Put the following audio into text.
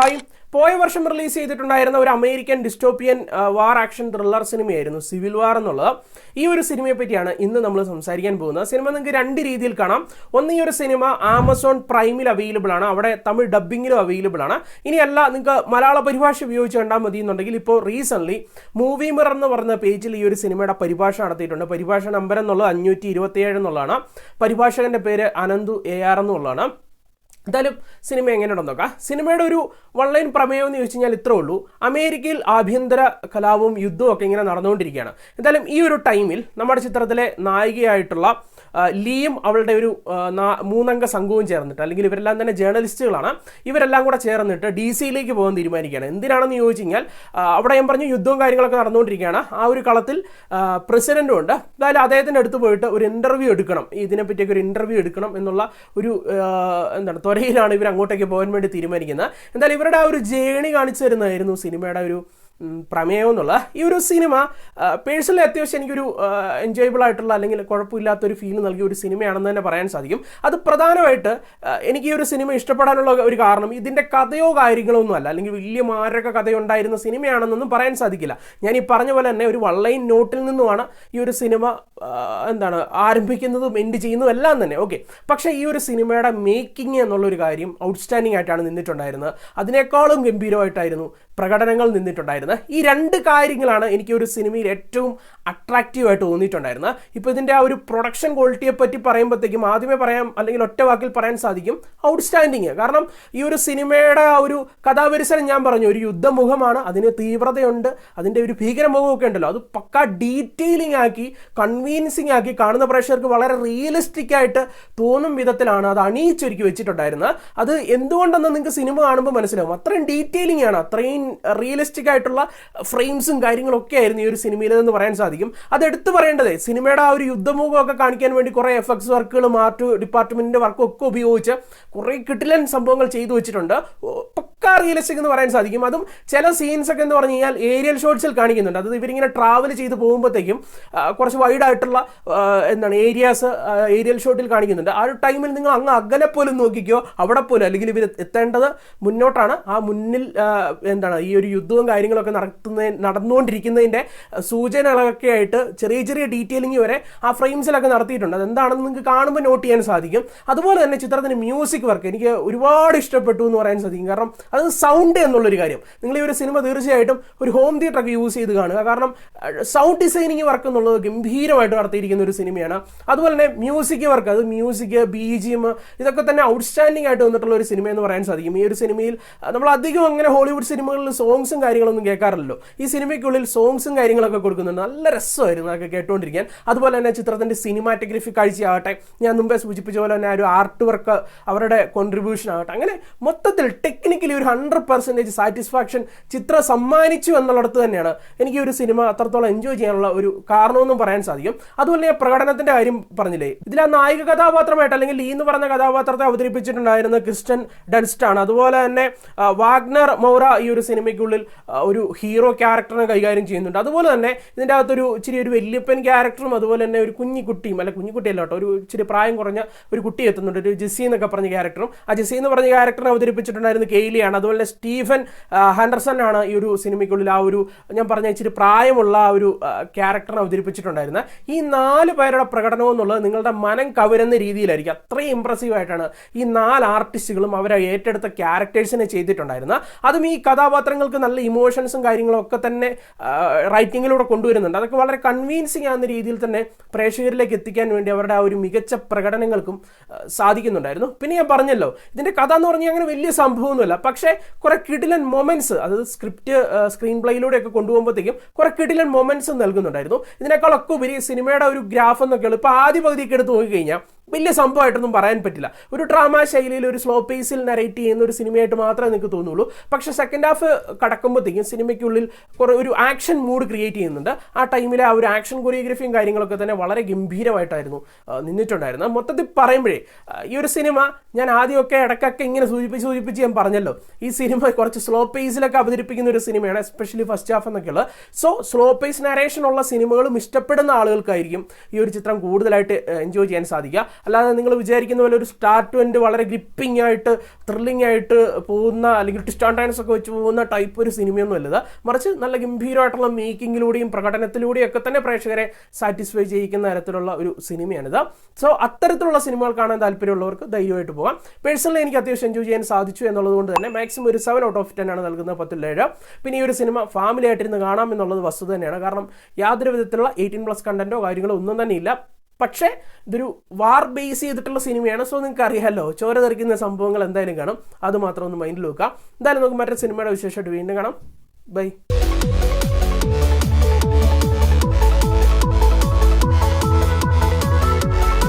Hi. പോയ വർഷം release ചെയ്തിട്ടുണ്ടായിരുന്ന ഒരു അമേരിക്കൻ ഡിസ്റ്റോപ്പിയൻ വാർ ആക്ഷൻ ത്രില്ലർ സിനിമയായിരുന്നു സിവിൽ വാർ എന്നുള്ളത്. ഈ ഒരു സിനിമയെ പറ്റിയാണ് ഇന്ന് നമ്മൾ സംസാരിക്കാൻ പോകുന്നത്. സിനിമ നിങ്ങൾക്ക് രണ്ട് രീതിയിൽ കാണാം. ഒന്ന്, ഈ ഒരു സിനിമ ആമസോൺ പ്രൈമിൽ അവൈലബിൾ ആണ്, അവിടെ തമിഴ് ഡബ്ബിങ്ങിലും അവൈലബിൾ ആണ്. ഇനിയല്ല, നിങ്ങൾക്ക് മലയാള പരിഭാഷ ഉപയോഗിച്ച് കണ്ടാൽ മതി എന്നുണ്ടെങ്കിൽ ഇപ്പോൾ റീസെൻ്റ്ലി മൂവി മിറർ എന്ന് പറഞ്ഞ പേജിൽ ഈ ഒരു സിനിമയുടെ പരിഭാഷ നടത്തിയിട്ടുണ്ട്. പരിഭാഷ നമ്പർ എന്നുള്ളത് 527 എന്നുള്ളതാണ്. പരിഭാഷകന്റെ പേര് അനന്തു AR എന്നുള്ളതാണ്. എന്തായാലും സിനിമ എങ്ങനെയുണ്ടെന്ന് നോക്കാം. സിനിമയുടെ ഒരു ഓൺലൈൻ പ്രമേയം എന്ന് ചോദിച്ചു കഴിഞ്ഞാൽ ഇത്രേ ഉള്ളൂ. അമേരിക്കയിൽ ആഭ്യന്തര കലാപവും യുദ്ധവും ഒക്കെ ഇങ്ങനെ നടന്നുകൊണ്ടിരിക്കുകയാണ്. എന്തായാലും ഈ ഒരു ടൈമിൽ നമ്മുടെ ചിത്രത്തിലെ നായികയായിട്ടുള്ള ലീയും അവളുടെ ഒരു 3 അംഗ സംഘവും ചേർന്നിട്ട്, അല്ലെങ്കിൽ ഇവരെല്ലാം തന്നെ ജേർണലിസ്റ്റുകളാണ്, ഇവരെല്ലാം കൂടെ ചേർന്നിട്ട് DC-യിലേക്ക് പോകാൻ തീരുമാനിക്കുകയാണ്. എന്തിനാണെന്ന് ചോദിച്ചു കഴിഞ്ഞാൽ അവിടെ ഞാൻ പറഞ്ഞു യുദ്ധവും കാര്യങ്ങളൊക്കെ നടന്നുകൊണ്ടിരിക്കുകയാണ്. ആ ഒരു കളത്തിൽ പ്രസിഡന്റും ഉണ്ട്. എന്തായാലും അദ്ദേഹത്തിൻ്റെ അടുത്ത് പോയിട്ട് ഒരു ഇൻ്റർവ്യൂ എടുക്കണം, ഇതിനെപ്പറ്റിയൊക്കെ ഒരു ഇൻ്റർവ്യൂ എടുക്കണം എന്നുള്ള ഒരു ത്വരയിലാണ് ഇവർ അങ്ങോട്ടേക്ക് പോകാൻ വേണ്ടി തീരുമാനിക്കുന്നത്. എന്തായാലും ഇവരുടെ ആ ഒരു ജേണി കാണിച്ചു തരുന്നതായിരുന്നു സിനിമയുടെ ഒരു പ്രമേയം എന്നുള്ള. ഈ ഒരു സിനിമ പേഴ്സണലി അത്യാവശ്യം എനിക്കൊരു എൻജോയബിൾ ആയിട്ടുള്ള, അല്ലെങ്കിൽ കുഴപ്പമില്ലാത്തൊരു ഫീൽ നൽകിയ ഒരു സിനിമയാണെന്ന് തന്നെ പറയാൻ സാധിക്കും. അത് പ്രധാനമായിട്ട് എനിക്ക് ഈ ഒരു സിനിമ ഇഷ്ടപ്പെടാനുള്ള ഒരു കാരണം ഇതിൻ്റെ കഥയോ കാര്യങ്ങളോ ഒന്നും അല്ല, അല്ലെങ്കിൽ വലിയ മാരക കഥയുണ്ടായിരുന്ന സിനിമയാണെന്നൊന്നും പറയാൻ സാധിക്കില്ല. ഞാൻ ഈ പറഞ്ഞ പോലെ തന്നെ ഒരു വൺലൈൻ നോട്ടിൽ നിന്നുമാണ് ഈ ഒരു സിനിമ ആരംഭിക്കുന്നതും എൻഡ് ചെയ്യുന്നതും എല്ലാം തന്നെ. ഓക്കെ, പക്ഷേ ഈ ഒരു സിനിമയുടെ മേക്കിംഗ് എന്നുള്ളൊരു കാര്യം ഔട്ട്സ്റ്റാൻഡിംഗ് ആയിട്ടാണ് നിന്നിട്ടുണ്ടായിരുന്നത്. അതിനേക്കാളും ഗംഭീരമായിട്ടായിരുന്നു പ്രകടനങ്ങൾ നിന്നിട്ടുണ്ടായിരുന്നത്. ഈ രണ്ട് കാര്യങ്ങളാണ് എനിക്ക് ഒരു സിനിമയിൽ ഏറ്റവും അട്രാക്റ്റീവായിട്ട് തോന്നിയിട്ടുണ്ടായിരുന്നത്. ഇപ്പോൾ ഇതിൻ്റെ ആ ഒരു പ്രൊഡക്ഷൻ ക്വാളിറ്റിയെ പറ്റി പറയുമ്പോഴത്തേക്കും ആദ്യമേ പറയാം, അല്ലെങ്കിൽ ഒറ്റ വാക്കിൽ പറയാൻ സാധിക്കും, ഔട്ട്സ്റ്റാൻഡിങ്. കാരണം ഈ ഒരു സിനിമയുടെ ആ ഒരു കഥാപരിസരം ഞാൻ പറഞ്ഞു, ഒരു യുദ്ധമുഖമാണ്, അതിന് തീവ്രതയുണ്ട്, അതിൻ്റെ ഒരു ഭീകരമുഖമൊക്കെ ഉണ്ടല്ലോ, അത് പക്ക ഡീറ്റെയിലിംഗ് ആക്കി കൺവീൻസിങ് ആക്കി കാണുന്ന പ്രേക്ഷകർക്ക് വളരെ റിയലിസ്റ്റിക് ആയിട്ട് തോന്നും വിധത്തിലാണ് അത് അണിയിച്ചൊരുക്കി വെച്ചിട്ടുണ്ടായിരുന്നത്. അത് എന്തുകൊണ്ടെന്ന് നിങ്ങൾക്ക് സിനിമ കാണുമ്പോൾ മനസ്സിലാവും. അത്രയും ഡീറ്റെയിലിംഗ് ആണ്, അത്രയും റിയലിസ്റ്റിക് ആയിട്ടുള്ള ഫ്രെയിംസും കാര്യങ്ങളൊക്കെ ആയിരുന്നു ഈ ഒരു സിനിമയിലെന്ന് പറയാൻ സാധിക്കും. അത് എടുത്തു പറയേണ്ടതേ, സിനിമയുടെ ആ ഒരു യുദ്ധമുഖമൊക്കെ കാണിക്കാൻ വേണ്ടി കുറേ എഫക്ട്സ് വർക്കുകളും ആർട്ട് ഡിപ്പാർട്ട്മെന്റിന്റെ വർക്കും ഒക്കെ ഉപയോഗിച്ച് കുറേ കിടിലൻ സംഭവങ്ങൾ ചെയ്തു വെച്ചിട്ടുണ്ട്. പക്കാ റിയലിസ്റ്റിക് എന്ന് പറയാൻ സാധിക്കും. അതും ചില സീൻസ് ഒക്കെ എന്ന് പറഞ്ഞു കഴിഞ്ഞാൽ ഏരിയൽ ഷോട്ട്സിൽ കാണിക്കുന്നുണ്ട്. അത് ഇവരിങ്ങനെ ട്രാവൽ ചെയ്ത് പോകുമ്പോഴത്തേക്കും കുറച്ച് വൈഡ് ആയിട്ടുള്ള ഏരിയാസ് ഏരിയൽ ഷോട്ടിൽ കാണിക്കുന്നുണ്ട്. ആ ഒരു ടൈമിൽ നിങ്ങൾ അങ്ങ് അകലെ പോലും നോക്കിക്കോ, അവിടെ പോലും, അല്ലെങ്കിൽ ഇവർ എത്തേണ്ടത് മുന്നോട്ടാണ്, ആ മുന്നിൽ ഈ ഒരു യുദ്ധവും കാര്യങ്ങളൊക്കെ നടന്നുകൊണ്ടിരിക്കുന്നതിൻ്റെ സൂചനകളൊക്കെ ആയിട്ട് ചെറിയ ചെറിയ ഡീറ്റെയിലിംഗ് വരെ ആ ഫ്രെയിംസിലൊക്കെ നടത്തിയിട്ടുണ്ട്. അതെന്താണെന്ന് നിങ്ങൾക്ക് കാണുമ്പോൾ നോട്ട് ചെയ്യാൻ സാധിക്കും. അതുപോലെ തന്നെ ചിത്രത്തിൻ്റെ മ്യൂസിക് വർക്ക് എനിക്ക് ഒരുപാട് ഇഷ്ടപ്പെട്ടു എന്ന് പറയാൻ സാധിക്കും. കാരണം അത് സൗണ്ട് എന്നുള്ളൊരു കാര്യം, നിങ്ങൾ ഈ ഒരു സിനിമ തീർച്ചയായിട്ടും ഒരു ഹോം തിയേറ്ററൊക്കെ യൂസ് ചെയ്ത് കാണുക. കാരണം സൗണ്ട് ഡിസൈനിങ് വർക്ക് എന്നുള്ളത് ഗംഭീരമായിട്ട് നടത്തിയിരിക്കുന്ന ഒരു സിനിമയാണ്. അതുപോലെ തന്നെ മ്യൂസിക് വർക്ക്, അത് മ്യൂസിക്, BGM ഇതൊക്കെ തന്നെ ഔട്ട്സ്റ്റാൻഡിംഗ് ആയിട്ട് വന്നിട്ടുള്ള ഒരു സിനിമ എന്ന് പറയാൻ സാധിക്കും. ഈ ഒരു സിനിമയിൽ നമ്മൾ അധികം അങ്ങനെ ഹോളിവുഡ് സിനിമകളിൽ സോങ്സും കാര്യങ്ങളൊന്നും കേൾക്കാറില്ലല്ലോ. ഈ സിനിമയ്ക്കുള്ളിൽ സോങ്സും കാര്യങ്ങളൊക്കെ കൊടുക്കുന്നുണ്ട്. നല്ല രസമായിരുന്നു അതൊക്കെ കേട്ടുകൊണ്ടിരിക്കാൻ. അതുപോലെ തന്നെ ചിത്രത്തിൻ്റെ സിനിമാറ്റോഗ്രഫി കാഴ്ചയാകട്ടെ, ഞാൻ മുമ്പേ സൂചിപ്പിച്ച പോലെ തന്നെ ഒരു ആർട്ട് വർക്ക്, അവരുടെ കോൺട്രിബ്യൂഷൻ ആകട്ടെ, അങ്ങനെ മൊത്തത്തിൽ ടെക്നിക്കലി ഒരു 100% സാറ്റിസ്ഫാക്ഷൻ ചിത്രം സമ്മാനിച്ചു എന്നുള്ളിടത്ത് തന്നെയാണ് എനിക്ക് ഒരു സിനിമ അത്രത്തോളം എൻജോയ് ചെയ്യാനുള്ള ഒരു കാരണമെന്നും പറയാൻ സാധിക്കും. അതുപോലെ ഞാൻ പ്രകടനത്തിൻ്റെ കാര്യം പറഞ്ഞില്ലേ, ഇതിൽ ആ നായിക കഥാപാത്രമായിട്ട്, അല്ലെങ്കിൽ ലീ എന്ന് പറഞ്ഞ കഥാപാത്രത്തെ അവതരിപ്പിച്ചിട്ടുണ്ടായിരുന്ന ക്രിസ്റ്റൻ ഡൻസ്റ്റ് ആണ്. അതുപോലെ തന്നെ വാഗ്നർ മൗറ ഈ ഒരു സിനിമയ്ക്കുള്ളിൽ ഒരു ഹീറോ ക്യാരക്ടറിനെ കൈകാര്യം ചെയ്യുന്നുണ്ട്. അതുപോലെ തന്നെ ഇതിൻ്റെ അകത്തൊരു ഇച്ചിരി ഒരു വല്യപ്പൻ ക്യാരക്ടറും, അതുപോലെ തന്നെ ഒരു കുഞ്ഞിക്കുട്ടിയും, അല്ല കുഞ്ഞിക്കുട്ടിയല്ല കേട്ടോ, ഒരു ഇച്ചിരി പ്രായം കുറഞ്ഞ ഒരു കുട്ടി എത്തുന്നുണ്ട്, ഒരു ജെസ്സി എന്നൊക്കെ പറഞ്ഞ ക്യാരക്ടറും. ആ ജെസ്സി എന്ന് പറഞ്ഞ ക്യാരക്ടറിനെ അവതരിപ്പിച്ചിട്ടുണ്ടായിരുന്ന കെയ്ലിയാണ്. അതുപോലെ സ്റ്റീഫൻ ഹൻഡർസൺ ആണ് ഈ ഒരു സിനിമയ്ക്കുള്ളിൽ ആ ഒരു ഞാൻ പറഞ്ഞ ഇച്ചിരി പ്രായമുള്ള ആ ഒരു ക്യാരക്ടറിനെ അവതരിപ്പിച്ചിട്ടുണ്ടായിരുന്നത്. ഈ 4 പേരുടെ പ്രകടനം എന്നുള്ളത് നിങ്ങളുടെ മനം കവരുന്ന രീതിയിലായിരിക്കും. അത്രയും ഇംപ്രസീവ് ആയിട്ടാണ് ഈ 4 ആർട്ടിസ്റ്റുകളും അവരെ ഏറ്റെടുത്ത ക്യാരക്ടേഴ്സിനെ ചെയ്തിട്ടുണ്ടായിരുന്നത്. അതും ഈ കഥാപാത്രങ്ങൾക്ക് നല്ല ഇമോഷൻസും കാര്യങ്ങളും ഒക്കെ തന്നെ റൈറ്റിങ്ങിലൂടെ കൊണ്ടുവരുന്നുണ്ട്. അതൊക്കെ വളരെ കൺവീൻസിങ് ആകുന്ന രീതിയിൽ തന്നെ പ്രേക്ഷകരിലേക്ക് എത്തിക്കാൻ വേണ്ടി അവരുടെ ആ ഒരു മികച്ച പ്രകടനങ്ങൾക്കും സാധിക്കുന്നുണ്ടായിരുന്നു. പിന്നെ ഞാൻ പറഞ്ഞല്ലോ, ഇതിൻ്റെ കഥ എന്ന് പറഞ്ഞാൽ അങ്ങനെ വലിയ സംഭവമൊന്നുമില്ല, പക്ഷേ കുറെ കിടിലൻ മൊമെന്റ്സ്, അത് സ്ക്രീൻ പ്ലേയിലൂടെയൊക്കെ കൊണ്ടുപോകുമ്പോഴത്തേക്കും കുറെ കിടിലൻ മൊമെന്റ്സ് നൽകുന്നുണ്ടായിരുന്നു. ഇതിനേക്കാളൊക്കെ ഉപരി സിനിമയുടെ ഒരു ഗ്രാഫ് എന്നൊക്കെയുള്ളൂ. ഇപ്പോൾ ആദ്യ പകുതിയൊക്കെ എടുത്ത് നോക്കിക്കഴിഞ്ഞാൽ വലിയ സംഭവമായിട്ടൊന്നും പറയാൻ പറ്റില്ല. ഒരു ഡ്രാമ ശൈലിയിൽ ഒരു സ്ലോ പേസിൽ നരേറ്റ് ചെയ്യുന്ന ഒരു സിനിമയായിട്ട് മാത്രമേ നിങ്ങൾക്ക് തോന്നുള്ളൂ. പക്ഷേ സെക്കൻഡ് ഹാഫ് കടക്കുമ്പോഴത്തേക്കും സിനിമയ്ക്കുള്ളിൽ കുറേ ഒരു ആക്ഷൻ മൂഡ് ക്രിയേറ്റ് ചെയ്യുന്നുണ്ട്. ആ ടൈമിലെ ആ ഒരു ആക്ഷൻ കൊറിയോഗ്രഫിയും കാര്യങ്ങളൊക്കെ തന്നെ വളരെ ഗംഭീരമായിട്ടായിരുന്നു നിന്നിട്ടുണ്ടായിരുന്നത്. മൊത്തത്തിൽ പറയുമ്പോഴേ ഈ ഒരു സിനിമ ഞാൻ ആദ്യമൊക്കെ ഇടയ്ക്കൊക്കെ ഇങ്ങനെ സൂചിപ്പിച്ച് ഞാൻ പറഞ്ഞല്ലോ, ഈ സിനിമ കുറച്ച് സ്ലോ പേസിലൊക്കെ അവതരിപ്പിക്കുന്ന ഒരു സിനിമയാണ്, എസ്പെഷ്യലി ഫസ്റ്റ് ഹാഫ് എന്നൊക്കെയുള്ളത്. സോ സ്ലോ പേസ് നരേഷൻ ഉള്ള സിനിമകളും ഇഷ്ടപ്പെടുന്ന ആളുകൾക്കായിരിക്കും ഈ ഒരു ചിത്രം കൂടുതലായിട്ട് എൻജോയ് ചെയ്യാൻ സാധിക്കുക. അല്ലാതെ നിങ്ങൾ വിചാരിക്കുന്ന പോലെ ഒരു സ്റ്റാർട്ട് ടു എൻഡ് വളരെ ഗ്രിപ്പിംഗ് ആയിട്ട് ത്രില്ലിംഗ് ആയിട്ട് പോകുന്ന അല്ലെങ്കിൽ ട്വിസ്റ്റ് ആൻഡ് ടേൺസ് ഒക്കെ വെച്ച് പോകുന്ന ടൈപ്പ് ഒരു സിനിമയൊന്നും അല്ലത്. മറിച്ച് നല്ല ഗംഭീരമായിട്ടുള്ള മേക്കിങ്ങിലൂടെയും പ്രകടനത്തിലൂടെയും ഒക്കെ തന്നെ പ്രേക്ഷകരെ സാറ്റിസ്ഫൈ ചെയ്യിക്കുന്ന തരത്തിലുള്ള ഒരു സിനിമയാണിത്. സോ അത്തരത്തിലുള്ള സിനിമകൾ കാണാൻ താല്പര്യമുള്ളവർക്ക് ധൈര്യമായിട്ട് പോകാം. പേഴ്സണലി എനിക്ക് അത്യാവശ്യം എൻജോയ് ചെയ്യാൻ സാധിച്ചു എന്നുള്ളത് കൊണ്ട് തന്നെ മാക്സിമം ഒരു 7 ഔട്ട് ഓഫ് 10 ആണ് നൽകുന്നത്, 10-7. പിന്നെ ഈ ഒരു സിനിമ ഫാമിലി ആയിട്ടിരുന്ന് കാണാം എന്നുള്ളത് വസ്തുത തന്നെയാണ്. കാരണം യാതൊരു വിധത്തിലുള്ള 18+ കണ്ടന്റോ കാര്യങ്ങളോ ഒന്നും തന്നെ ഇല്ല. പക്ഷേ ഇതൊരു വാർ ബേസ് ചെയ്തിട്ടുള്ള സിനിമയാണ്. സോ നിങ്ങൾക്ക് അറിയാമല്ലോ, ചോര തെറിക്കുന്ന സംഭവങ്ങൾ എന്തായാലും കാണും. അത് മാത്രം ഒന്ന് മൈൻഡിൽ വെക്കാം. എന്തായാലും നമുക്ക് മറ്റൊരു സിനിമയുടെ വിശേഷമായിട്ട് വീണ്ടും കാണാം. ബൈ.